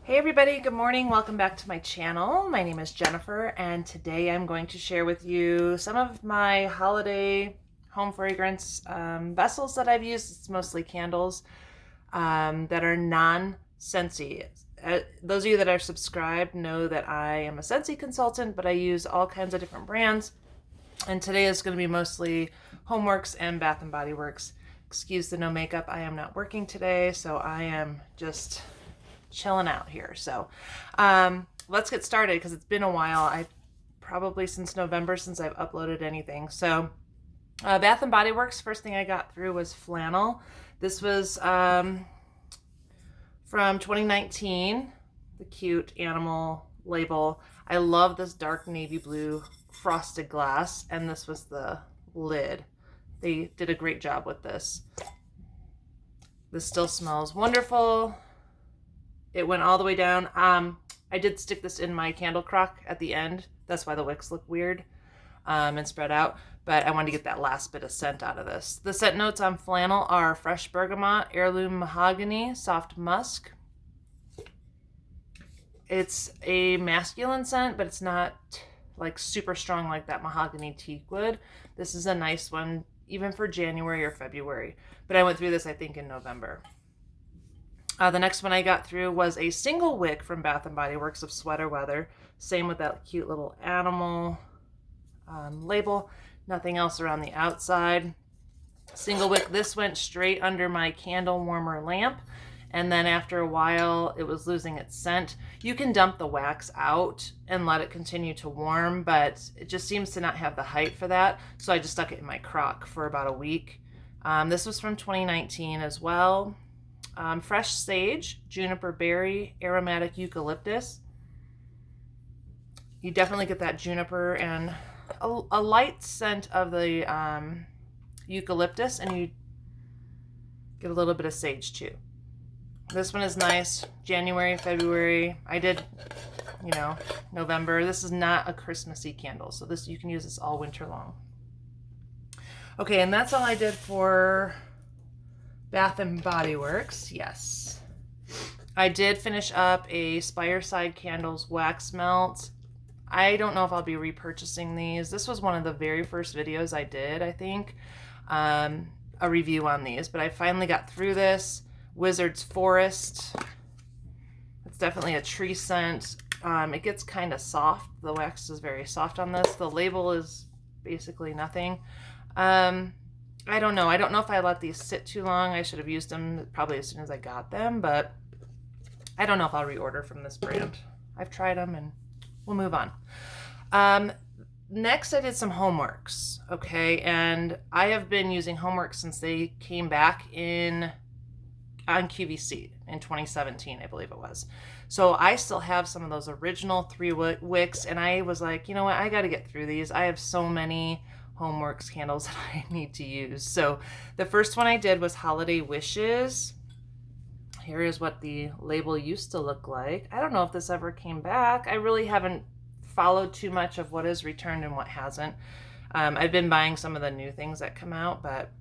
Hey everybody, good morning. Welcome back to my channel. My name is Jennifer and today I'm going to share with you some of my holiday home fragrance vessels that I've used. It's mostly candles that are non-Scentsy. Those of you that are subscribed know that I am a Scentsy consultant, but I use all kinds of different brands. And today is going to be mostly Homeworks and Bath & Body Works. Excuse the no makeup. I am not working today, so I am just chilling out here. So let's get started because it's been a while. I probably since November since I've uploaded anything. So Bath and Body Works, first thing I got through was flannel. This was from 2019, the cute animal label. I love this dark navy blue frosted glass, and this was the lid. They did a great job with this. This still smells wonderful. It went all the way down. I did stick this in my candle crock at the end. That's why the wicks look weird and spread out. But I wanted to get that last bit of scent out of this. The scent notes on flannel are fresh bergamot, heirloom mahogany, soft musk. It's a masculine scent, but it's not like super strong like that mahogany teak wood. This is a nice one, even for January or February. But I went through this, I think, in November. The next one I got through was a single wick from Bath & Body Works of Sweater Weather. Same with that cute little animal label. Nothing else around the outside. Single wick. This went straight under my candle warmer lamp. And then after a while, it was losing its scent. You can dump the wax out and let it continue to warm, but it just seems to not have the height for that. So I just stuck it in my crock for about a week. This was from 2019 as well. Fresh sage, juniper berry, aromatic eucalyptus. You definitely get that juniper and a light scent of the eucalyptus, and you get a little bit of sage too. This one is nice. January, February. I did, November. This is not a Christmassy candle, so this you can use this all winter long. Okay, and that's all I did for Bath and Body Works. Yes, I did finish up a Spireside Candles wax melt. I don't know if I'll be repurchasing these. This was one of the very first videos I did, I think, a review on these, but I finally got through this. Wizard's Forest. It's definitely a tree scent. It gets kind of soft. The wax is very soft on this. The label is basically nothing. I don't know. I don't know if I let these sit too long. I should have used them probably as soon as I got them, but I don't know if I'll reorder from this brand. I've tried them and we'll move on. Next, I did some Homeworks, okay? And I have been using Homeworks since they came back on QVC in 2017, I believe it was. So I still have some of those original 3 wicks, and I was like, you know what? I got to get through these. I have so many Homeworks candles that I need to use. So the first one I did was Holiday Wishes. Here is what the label used to look like. I don't know if this ever came back. I really haven't followed too much of what is returned and what hasn't. I've been buying some of the new things that come out, but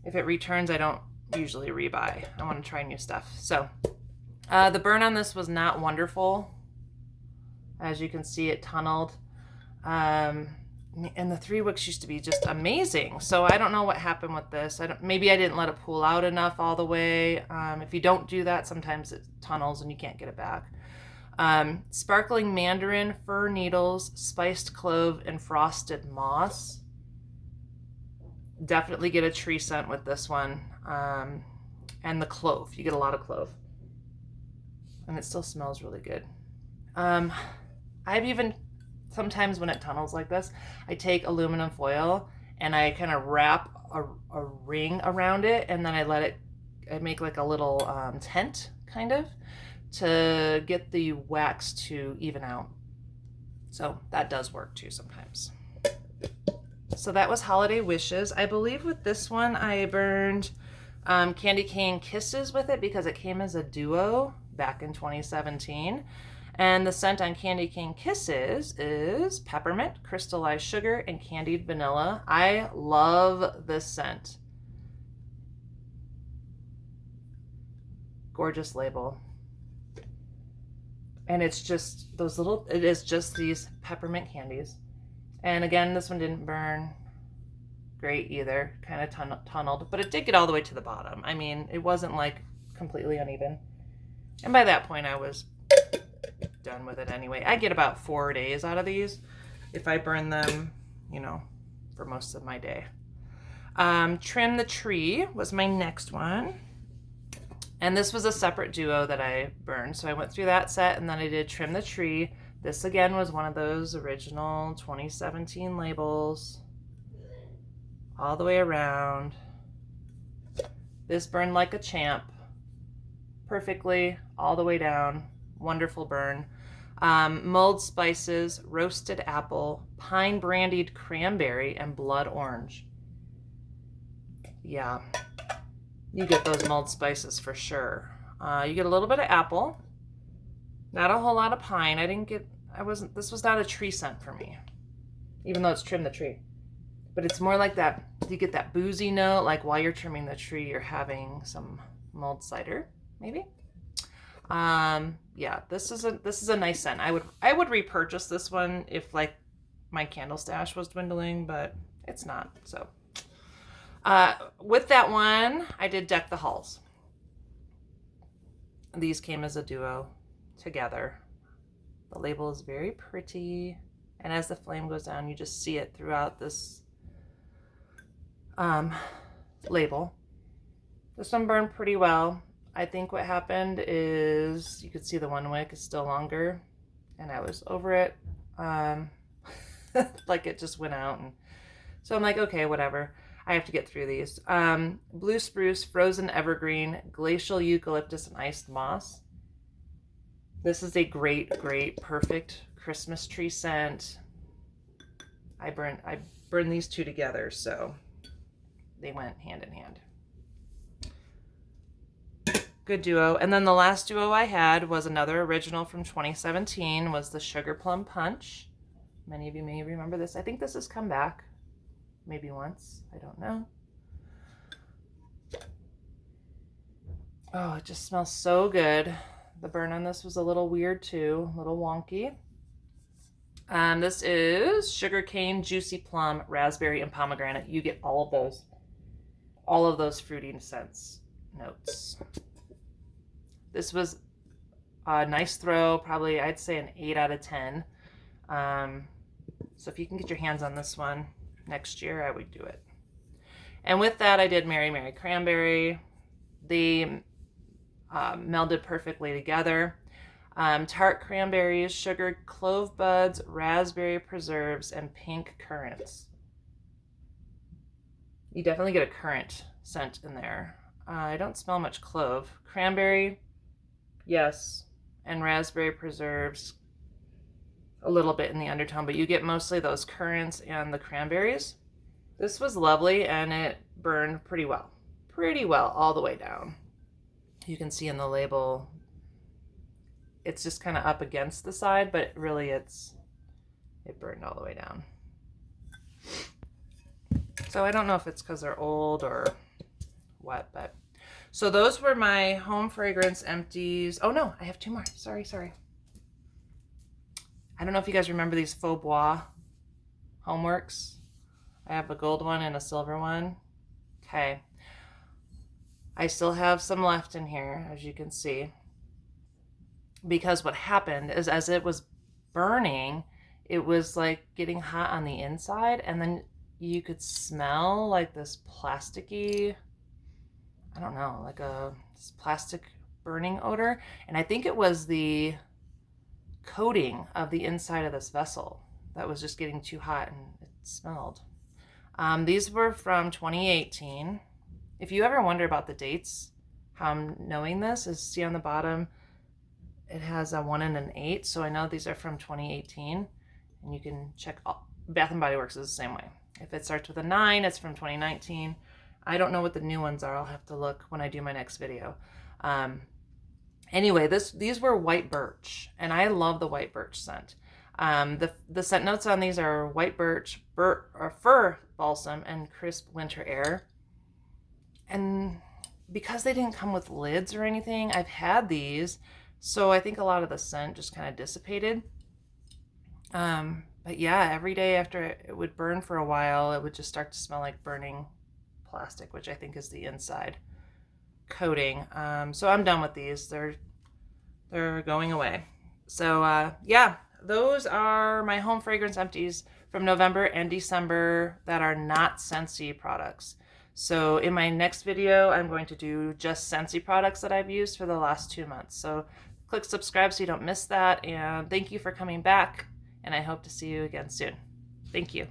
if it returns, I don't usually rebuy. I want to try new stuff. So the burn on this was not wonderful. As you can see, it tunneled. And the 3 wicks used to be just amazing. So I don't know what happened with this. Maybe I didn't let it pool out enough all the way. If you don't do that, sometimes it tunnels and you can't get it back. Sparkling Mandarin, Fir Needles, Spiced Clove, and Frosted Moss. Definitely get a tree scent with this one. And the clove. You get a lot of clove. And it still smells really good. I've even, sometimes when it tunnels like this, I take aluminum foil and I kind of wrap a ring around it, and then I make like a little tent, kind of, to get the wax to even out. So that does work too sometimes. So that was Holiday Wishes. I believe with this one I burned Candy Cane Kisses with it because it came as a duo back in 2017. And the scent on Candy Cane Kisses is peppermint, crystallized sugar, and candied vanilla. I love this scent. Gorgeous label. And it's just those little, it is just these peppermint candies. And again, this one didn't burn great either, kind of tunneled, but it did get all the way to the bottom. I mean, it wasn't like completely uneven. And by that point, I was done with it anyway. I get about 4 days out of these if I burn them, you know, for most of my day. Trim the Tree was my next one. And this was a separate duo that I burned. So I went through that set and then I did Trim the Tree. This again was one of those original 2017 labels. All the way around. This burned like a champ. Perfectly, all the way down. Wonderful burn. Mulled spices, roasted apple, pine brandied cranberry, and blood orange. Yeah, you get those mulled spices for sure. You get a little bit of apple, not a whole lot of pine. This was not a tree scent for me, even though it's Trim the Tree. But it's more like that, you get that boozy note, like while you're trimming the tree, you're having some mulled cider, maybe. Yeah, this is a nice scent. I would repurchase this one if like my candle stash was dwindling, but it's not. So with that one, I did Deck the Halls. These came as a duo together. The label is very pretty, and as the flame goes down, you just see it throughout this label. This one burned pretty well. I think what happened is you could see the one wick is still longer, and I was over it. Like it just went out, and so I'm like, okay, whatever. I have to get through these. Blue Spruce, Frozen Evergreen, Glacial Eucalyptus, and Iced Moss. This is a great, perfect Christmas tree scent. I burned these two together, so they went hand in hand. Good duo. And then the last duo I had was another original from 2017, was the Sugar Plum Punch. Many of you may remember this. I think this has come back maybe once. I don't know. Oh, it just smells so good. The burn on this was a little weird too, a little wonky. This is Sugarcane, Juicy Plum, Raspberry, and Pomegranate. You get all of those fruity scents, notes. This was a nice throw, probably I'd say an 8 out of 10. So if you can get your hands on this one next year, I would do it. And with that, I did Mary Mary Cranberry. They melded perfectly together. Tart cranberries, sugared clove buds, raspberry preserves, and pink currants. You definitely get a currant scent in there. I don't smell much clove. Cranberry, yes, and raspberry preserves a little bit in the undertone, but you get mostly those currants and the cranberries. This was lovely, and it burned pretty well all the way down. You can see in the label, it's just kind of up against the side, but really it burned all the way down. So I don't know if it's because they're old or what, but so those were my home fragrance empties. Oh no, I have 2 more. Sorry. I don't know if you guys remember these Faux Bois Homeworks. I have a gold one and a silver one. Okay. I still have some left in here, as you can see. Because what happened is as it was burning, it was like getting hot on the inside, and then you could smell like this plasticky, I don't know, like this plastic burning odor. And I think it was the coating of the inside of this vessel that was just getting too hot and it smelled. These were from 2018. If you ever wonder about the dates, how I'm knowing this is, see on the bottom, it has a 1 and an 8. So I know these are from 2018, and you can check. Bath and Body Works is the same way. If it starts with a 9, it's from 2019. I don't know what the new ones are. I'll have to look when I do my next video. Anyway, these were white birch, and I love the white birch scent. The scent notes on these are white birch, fir balsam, and crisp winter air. And because they didn't come with lids or anything, I've had these So I think a lot of the scent just kind of dissipated. But yeah, every day after it would burn for a while, it would just start to smell like burning plastic, which I think is the inside coating. So I'm done with these. They're going away. So yeah, those are my home fragrance empties from November and December that are not Scentsy products. So in my next video, I'm going to do just Scentsy products that I've used for the last 2 months. So click subscribe so you don't miss that. And thank you for coming back. And I hope to see you again soon. Thank you.